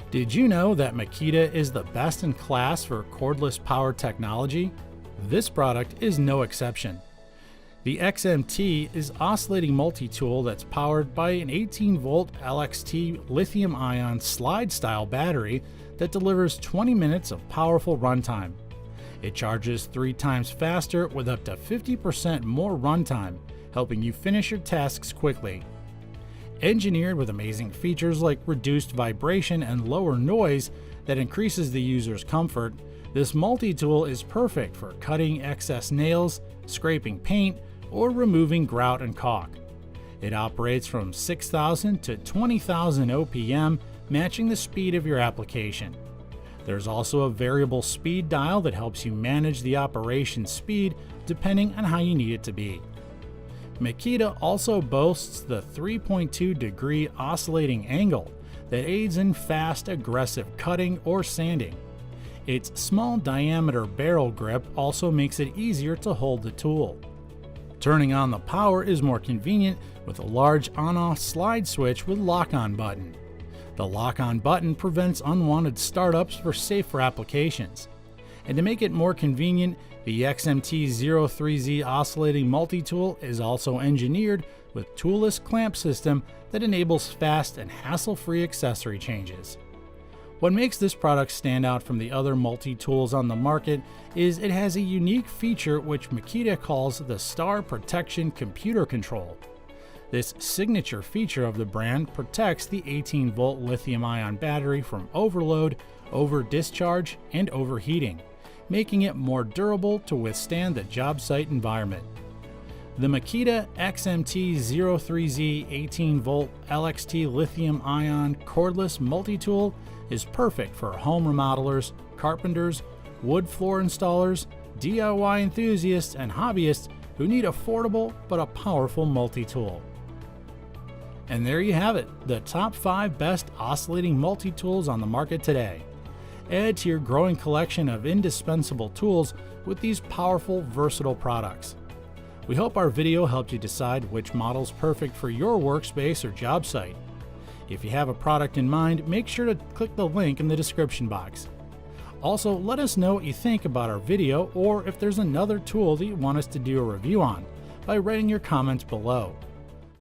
Did you know that Makita is the best in class for cordless power technology? This product is no exception. The XMT is oscillating multi-tool that's powered by an 18-volt LXT lithium-ion slide-style battery that delivers 20 minutes of powerful runtime. It charges 3 times faster with up to 50% more runtime, helping you finish your tasks quickly. Engineered with amazing features like reduced vibration and lower noise that increases the user's comfort, this multi-tool is perfect for cutting excess nails, scraping paint, or removing grout and caulk. It operates from 6,000 to 20,000 OPM, matching the speed of your application. There's also a variable speed dial that helps you manage the operation speed depending on how you need it to be. Makita also boasts the 3.2-degree oscillating angle that aids in fast, aggressive cutting or sanding. Its small diameter barrel grip also makes it easier to hold the tool. Turning on the power is more convenient with a large on-off slide switch with lock-on button. The lock-on button prevents unwanted startups for safer applications. And to make it more convenient, the XMT-03Z oscillating multi-tool is also engineered with toolless clamp system that enables fast and hassle-free accessory changes. What makes this product stand out from the other multi-tools on the market is it has a unique feature which Makita calls the Star Protection Computer Control. This signature feature of the brand protects the 18-volt lithium-ion battery from overload, over-discharge, and overheating, making it more durable to withstand the job site environment. The Makita XMT-03Z 18-volt LXT lithium-ion cordless multi-tool is perfect for home remodelers, carpenters, wood floor installers, DIY enthusiasts, and hobbyists who need affordable but a powerful multi-tool. And there you have it, the top 5 best oscillating multi-tools on the market today. Add to your growing collection of indispensable tools with these powerful, versatile products. We hope our video helped you decide which model is perfect for your workspace or job site. If you have a product in mind, make sure to click the link in the description box. Also, let us know what you think about our video or if there's another tool that you want us to do a review on by writing your comments below.